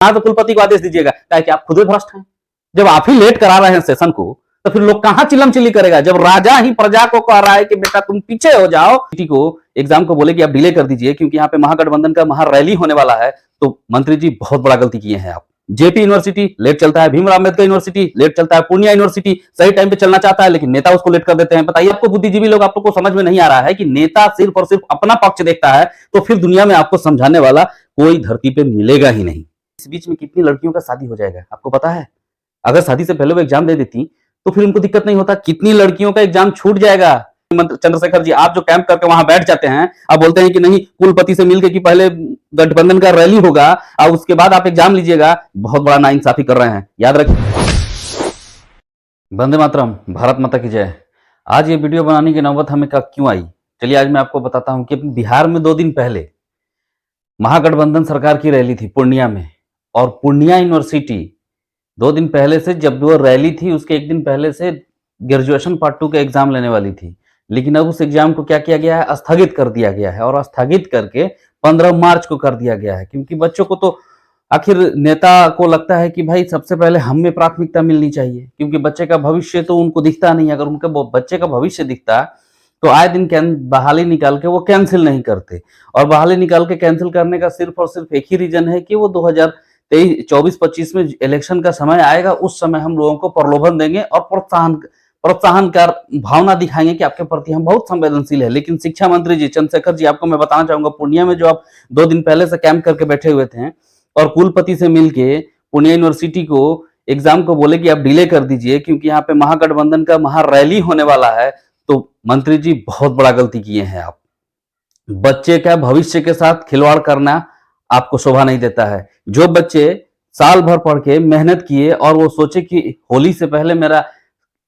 हाँ तो कुलपति को आदेश दीजिएगा, ताकि आप खुद भ्रष्ट हैं। जब आप ही लेट करा रहे हैं सेशन को, तो फिर लोग कहां चिल्लम चिल्ली करेगा? जब राजा ही प्रजा को कह रहा है कि बेटा तुम पीछे हो जाओ, को एग्जाम को बोले कि आप डिले कर दीजिए क्योंकि यहाँ पे महागठबंधन का महा रैली होने वाला है, तो मंत्री जी बहुत बड़ा गलती किए हैं आप। जेपी यूनिवर्सिटी लेट चलता है, भीमराव अम्बेडकर यूनिवर्सिटी लेट चलता है, पूर्णिया यूनिवर्सिटी सही टाइम पे चलना चाहता है लेकिन नेता उसको लेट कर देते हैं। बताइए, आपको बुद्धिजीवी लोग, आप लोग को समझ में नहीं आ रहा है कि नेता सिर्फ और सिर्फ अपना पक्ष देखता है, तो फिर दुनिया में आपको समझाने वाला कोई धरती पे मिलेगा ही नहीं। इस बीच में कितनी लड़कियों का शादी हो जाएगा आपको पता है? अगर शादी से पहले वो एग्जाम दे देती तो फिर उनको दिक्कत नहीं होता। कितनी लड़कियों का एग्जाम छूट जाएगा। चंद्रशेखर जी, आप जो कैंप करके वहां बैठ जाते हैं, आप बोलते हैं कि नहीं कुलपति से मिलकर कि पहले गठबंधन का रैली होगा और उसके बाद आप एग्जाम लीजिएगा, बहुत बड़ा नाइंसाफी कर रहे हैं, याद रखिए। वंदे मातरम, भारत माता की जय। आज ये वीडियो बनाने की नौबत हमें क्यों आई, चलिए आज मैं आपको बताता हूं कि बिहार में 2 दिन पहले महागठबंधन सरकार की रैली थी पूर्णिया में, और पूर्णिया यूनिवर्सिटी 2 दिन पहले से, जब वो रैली थी उसके 1 दिन पहले से ग्रेजुएशन पार्ट 2 का एग्जाम लेने वाली थी, लेकिन अब उस एग्जाम को क्या किया गया है, स्थगित कर दिया गया है। और स्थगित करके 15 मार्च को कर दिया गया है, क्योंकि बच्चों को तो आखिर नेता को लगता है कि भाई सबसे पहले हमें प्राथमिकता मिलनी चाहिए, क्योंकि बच्चे का भविष्य तो उनको दिखता नहीं। अगर उनके बच्चे का भविष्य दिखता तो आए दिन बहाली निकाल के वो कैंसिल नहीं करते। और बहाली निकाल के कैंसिल करने का सिर्फ और सिर्फ एक ही रीजन है कि वो 2024-25 में इलेक्शन का समय आएगा, उस समय हम लोगों को प्रलोभन देंगे और प्रोत्साहन कर भावना दिखाएंगे कि आपके प्रति हम बहुत संवेदनशील है। लेकिन शिक्षा मंत्री जी चंद्रशेखर जी, आपको मैं बताना चाहूंगा, पूर्णिया में जो आप 2 दिन पहले से कैंप करके बैठे हुए थे और कुलपति से मिलके पूर्णिया यूनिवर्सिटी को एग्जाम को बोले कि आप डिले कर दीजिए क्योंकि यहाँ पे महागठबंधन का महा रैली होने वाला है, तो मंत्री जी बहुत बड़ा गलती किए हैं आप। बच्चे का भविष्य के साथ खिलवाड़ करना आपको शोभा नहीं देता है। जो बच्चे साल भर पढ़ के मेहनत किए और वो सोचे कि होली से पहले मेरा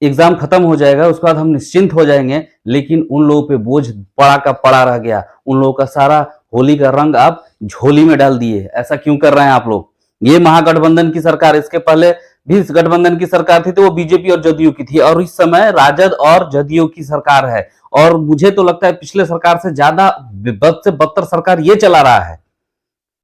एग्जाम खत्म हो जाएगा, उसके बाद हम निश्चिंत हो जाएंगे, लेकिन उन लोगों पे बोझ पड़ा का पड़ा रह गया। उन लोगों का सारा होली का रंग आप झोली में डाल दिए। ऐसा क्यों कर रहे हैं आप लोग? ये महागठबंधन की सरकार, इसके पहले भी इस गठबंधन की सरकार थी तो वो बीजेपी और जदयू की थी, और इस समय राजद और जदयू की सरकार है। और मुझे तो लगता है पिछले सरकार से ज्यादा बद से बदतर सरकार ये चला रहा है।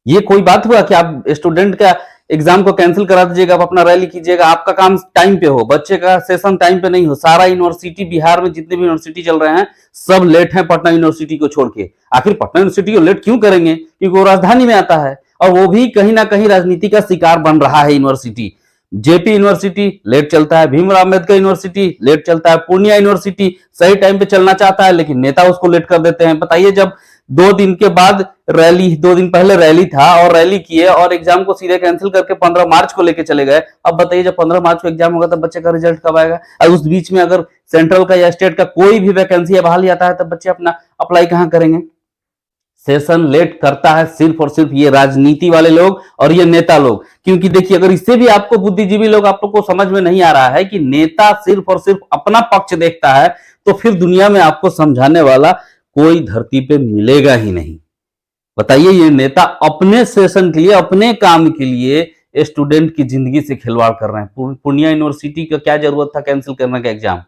ये कोई बात हुआ कि आप स्टूडेंट का एग्जाम को कैंसिल करा दीजिएगा, आप अपना रैली कीजिएगा, आपका काम टाइम पे हो, बच्चे का सेशन टाइम पे नहीं हो। सारा यूनिवर्सिटी, बिहार में जितने भी यूनिवर्सिटी चल रहे हैं सब लेट हैं पटना यूनिवर्सिटी को छोड़ के। आखिर पटना यूनिवर्सिटी को लेट क्यों करेंगे? क्योंकि वो राजधानी में आता है और वो भी कहीं ना कहीं राजनीति का शिकार बन रहा है यूनिवर्सिटी। जेपी यूनिवर्सिटी लेट चलता है, भीमराव अम्बेडकर यूनिवर्सिटी लेट चलता है, पूर्णिया यूनिवर्सिटी सही टाइम पे चलना चाहता है लेकिन नेता उसको लेट कर देते हैं। बताइए, जब 2 दिन के बाद रैली, 2 दिन पहले रैली था और रैली किए और एग्जाम को सीधे कैंसिल करके 15 मार्च को लेके चले गए। अब बताइए, जब 15 मार्च को एग्जाम होगा तब बच्चे का रिजल्ट कब आएगा? और उस बीच में अगर सेंट्रल का या स्टेट का कोई भी वैकेंसी या बहाली आता है तब बच्चे अपना अप्लाई कहां करेंगे? सेशन लेट करता है सिर्फ और सिर्फ ये राजनीति वाले लोग और ये नेता लोग। क्योंकि देखिए, अगर इससे भी आपको बुद्धिजीवी लोग, आप लोग को समझ में नहीं आ रहा है कि नेता सिर्फ और सिर्फ अपना पक्ष देखता है, तो फिर दुनिया में आपको समझाने वाला कोई धरती पे मिलेगा ही नहीं। बताइए, ये नेता अपने सेशन के लिए, अपने काम के लिए स्टूडेंट की जिंदगी से खिलवाड़ कर रहे हैं। पूर्णिया यूनिवर्सिटी का क्या जरूरत था कैंसिल करने का एग्जाम?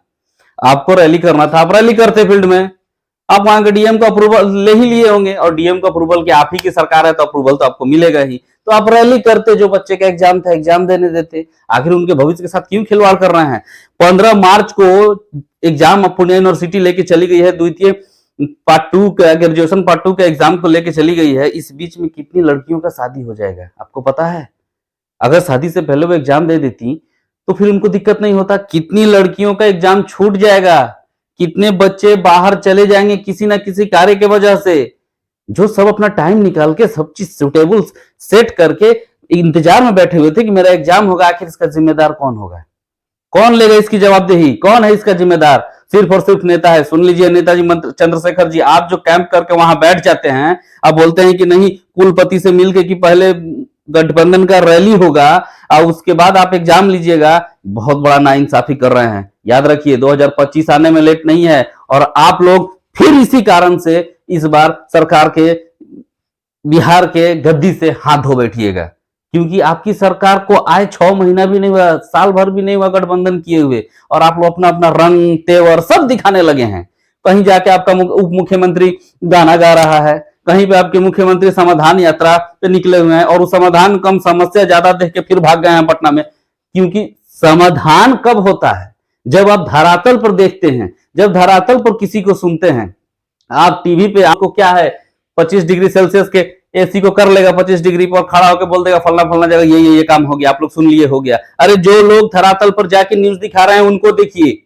आपको रैली करना था, आप रैली करते फील्ड में, आप वहां के डीएम का अप्रूवल ले ही लिए होंगे, और डीएम का अप्रूवल की आप ही की सरकार है तो अप्रूवल तो आपको मिलेगा ही, तो आप रैली करते, जो बच्चे का एग्जाम था एग्जाम देने देते। आखिर उनके भविष्य के साथ क्यों खिलवाड़ कर रहे हैं? 15 मार्च को एग्जाम पूर्णिया यूनिवर्सिटी लेके चली गई है, द्वितीय पार्ट 2 का, ग्रेजुएशन पार्ट 2 का एग्जाम को लेके चली गई है। इस बीच में कितनी लड़कियों का शादी हो जाएगा आपको पता है? अगर शादी से पहले वो एग्जाम दे देती तो फिर उनको दिक्कत नहीं होता। कितनी लड़कियों का एग्जाम छूट जाएगा, कितने बच्चे बाहर चले जाएंगे किसी ना किसी कार्य के वजह से, जो सब अपना टाइम निकाल के सब चीज सुटेबल सेट करके इंतजार में बैठे हुए थे कि मेरा एग्जाम होगा। आखिर इसका जिम्मेदार कौन होगा? कौन लेगा इसकी जवाबदेही? कौन है इसका जिम्मेदार? सिर्फ और सिर्फ नेता है। सुन लीजिए, नेताजी चंद्रशेखर जी, आप जो कैंप करके वहां बैठ जाते हैं, आप बोलते हैं कि नहीं कुलपति से मिलके कि पहले गठबंधन का रैली होगा और उसके बाद आप एग्जाम लीजिएगा, बहुत बड़ा नाइंसाफी कर रहे हैं। याद रखिए, 2025 आने में लेट नहीं है, और आप लोग फिर इसी कारण से इस बार सरकार के, बिहार के गद्दी से हाथ धो बैठिएगा, क्योंकि आपकी सरकार को आए 6 महीना भी नहीं हुआ, साल भर भी नहीं हुआ गठबंधन किए हुए, और आप लोग अपना अपना रंग तेवर सब दिखाने लगे हैं। कहीं जाके आपका उप मुख्यमंत्री गाना गा रहा है, कहीं पे आपके मुख्यमंत्री समाधान यात्रा पे निकले हुए हैं और उस समाधान कम समस्या ज्यादा देख के फिर भाग गए हैं पटना में। क्योंकि समाधान कब होता है? जब आप धरातल पर देखते हैं, जब धरातल पर किसी को सुनते हैं। आप टीवी पे आपको क्या है, 25 डिग्री सेल्सियस के एसी को कर लेगा 25 डिग्री पर, खड़ा होकर बोल देगा फलना फलना जगह ये काम हो गया, आप लोग सुन लिए, हो गया। अरे जो लोग धरातल पर जाके न्यूज दिखा रहे हैं उनको देखिए,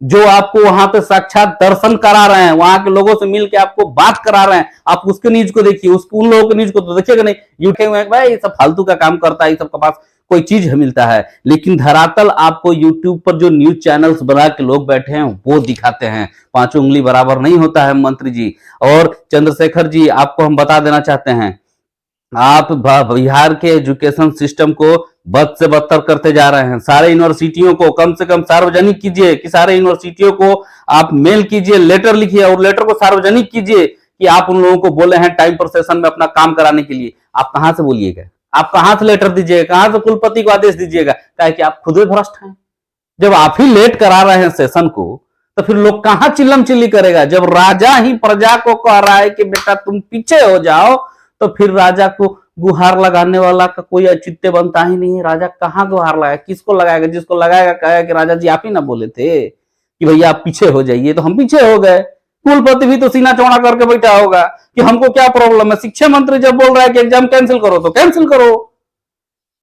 जो आपको वहां पे साक्षात दर्शन करा रहे हैं, वहां के लोगों से मिलकर आपको बात करा रहे हैं, आप उसके न्यूज को देखिए, उन लोगों के न्यूज को तो देखिएगा नहीं। यूट्यूब में भाई ये सब फालतू का काम करता है, ये सब के पास कोई चीज मिलता है। लेकिन धरातल आपको यूट्यूब पर जो न्यूज चैनल्स बना के लोग बैठे हैं वो दिखाते हैं। पांचों उंगली बराबर नहीं होता है मंत्री जी। और चंद्रशेखर जी, आपको हम बता देना चाहते हैं, आप बिहार के एजुकेशन सिस्टम को बद से बदतर करते जा रहे हैं। सारे यूनिवर्सिटियों को कम से कम सार्वजनिक कीजिए, कि सारे यूनिवर्सिटियों को आप मेल कीजिए, लेटर लिखिए और लेटर को सार्वजनिक कीजिए कि आप उन लोगों को बोले हैं टाइम पर सेशन में अपना काम कराने के लिए। आप कहां से बोलिएगा? आप कहां से लेटर दीजिएगा? कहां से कुलपति को आदेश दीजिएगा? क्या कि आप खुद ही भ्रष्ट हैं। जब आप ही लेट करा रहे हैं सेशन को, तो फिर लोग कहां चिल्लम चिल्ली करेगा? जब राजा ही प्रजा को कह रहा है कि बेटा तुम पीछे हो जाओ, तो फिर राजा को गुहार लगाने वाला का कोई औचित्य बनता ही नहीं है। राजा कहां गुहार लगाएगा? किसको लगाएगा? जिसको लगाएगा कहेगा कि राजा जी आप ही ना बोले थे कि भैया आप पीछे हो जाइए, तो हम पीछे हो गए। कुलपति भी तो सीना चौड़ा करके बैठा होगा कि हमको क्या प्रॉब्लम है। शिक्षा मंत्री जब बोल रहा है कि एग्जाम कैंसिल करो तो कैंसिल करो।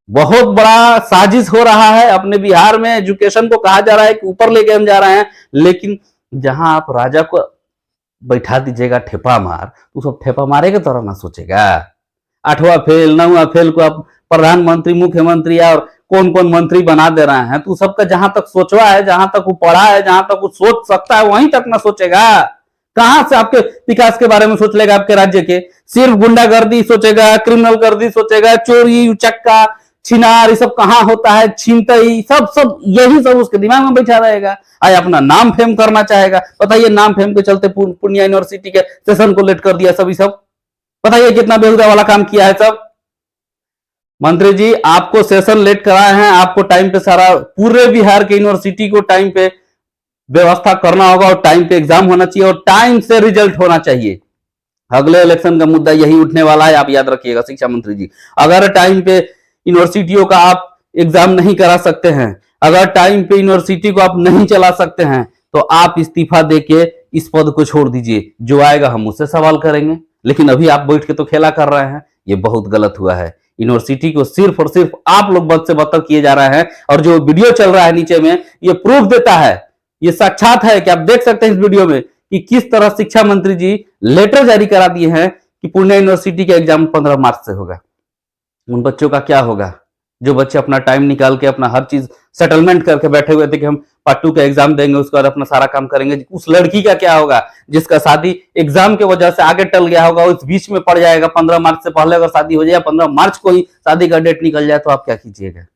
बहुत बड़ा साजिश हो रहा है अपने बिहार में। एजुकेशन को कहा जा रहा है कि ऊपर लेके हम जा रहे हैं, लेकिन जहां आप राजा को बैठा दीजिएगा ठेपा मार, तो सब ठेपा मारे के तरह ना सोचेगा। 8वां फेल 9वां फेल को आप प्रधानमंत्री, मुख्यमंत्री और कौन कौन मंत्री बना दे रहे हैं, तो सबका जहां तक सोचवा है, जहां तक वो पढ़ा है, जहां तक वो सोच सकता है, वहीं तक ना सोचेगा। कहां से आपके विकास के बारे में सोच लेगा? आपके राज्य के सिर्फ गुंडागर्दी सोचेगा, क्रिमिनल गर्दी सोचेगा, चोरी उचक्का छिनार, ये सब कहां होता है, छीनतई, सब यही सब उसके दिमाग में बैठा रहेगा। आज अपना नाम फेम करना चाहेगा। बताइए, नाम फेम के चलते पूर्णिया यूनिवर्सिटी के सेशन को लेट कर दिया सभी सब। बताइए कितना बेहुदा वाला काम किया है सब। मंत्री जी, आपको सेशन लेट कराए हैं, आपको टाइम पे सारा पूरे बिहार के यूनिवर्सिटी को टाइम पे व्यवस्था करना होगा और टाइम पे एग्जाम होना चाहिए और टाइम से रिजल्ट होना चाहिए। अगले इलेक्शन का मुद्दा यही उठने वाला है, आप याद रखिएगा शिक्षा मंत्री जी। अगर टाइम पे यूनिवर्सिटियों का आप एग्जाम नहीं करा सकते हैं, अगर टाइम पे यूनिवर्सिटी को आप नहीं चला सकते हैं, तो आप इस्तीफा देके इस पद को छोड़ दीजिए। जो आएगा हम उससे सवाल करेंगे। लेकिन अभी आप बैठ के तो खेला कर रहे हैं, ये बहुत गलत हुआ है। यूनिवर्सिटी को सिर्फ और सिर्फ आप लोग बद से बदतर किए जा रहे हैं। और जो वीडियो चल रहा है नीचे में, ये प्रूफ देता है, ये साक्षात है कि आप देख सकते हैं इस वीडियो में कि किस तरह शिक्षा मंत्री जी लेटर जारी करा दिए हैं कि पूर्णिया यूनिवर्सिटी का एग्जाम 15 मार्च से होगा। उन बच्चों का क्या होगा जो बच्चे अपना टाइम निकाल के अपना हर चीज सेटलमेंट करके बैठे हुए थे कि हम पार्ट 2 का एग्जाम देंगे, उसके बाद अपना सारा काम करेंगे। उस लड़की का क्या होगा जिसका शादी एग्जाम के वजह से आगे टल गया होगा, उस बीच में पड़ जाएगा। 15 मार्च से पहले अगर शादी हो जाए, 15 मार्च को ही शादी का डेट निकल जाए, तो आप क्या कीजिएगा?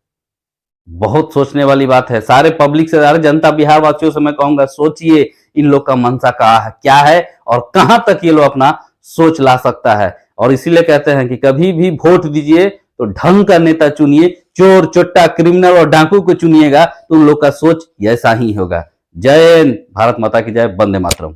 बहुत सोचने वाली बात है। सारे पब्लिक से, सारे जनता बिहार वासियों से मैं कहूंगा, सोचिए इन लोग का मंशा क्या है और कहां तक ये लोग अपना सोच ला सकता है। और इसीलिए कहते हैं कि कभी भी वोट दीजिए तो ढंग का नेता चुनिए। चोर, चोट्टा, क्रिमिनल और डाकू को चुनिएगा तो उन लोग का सोच ऐसा ही होगा। जय हिंद, भारत माता की जय, वंदे मातरम।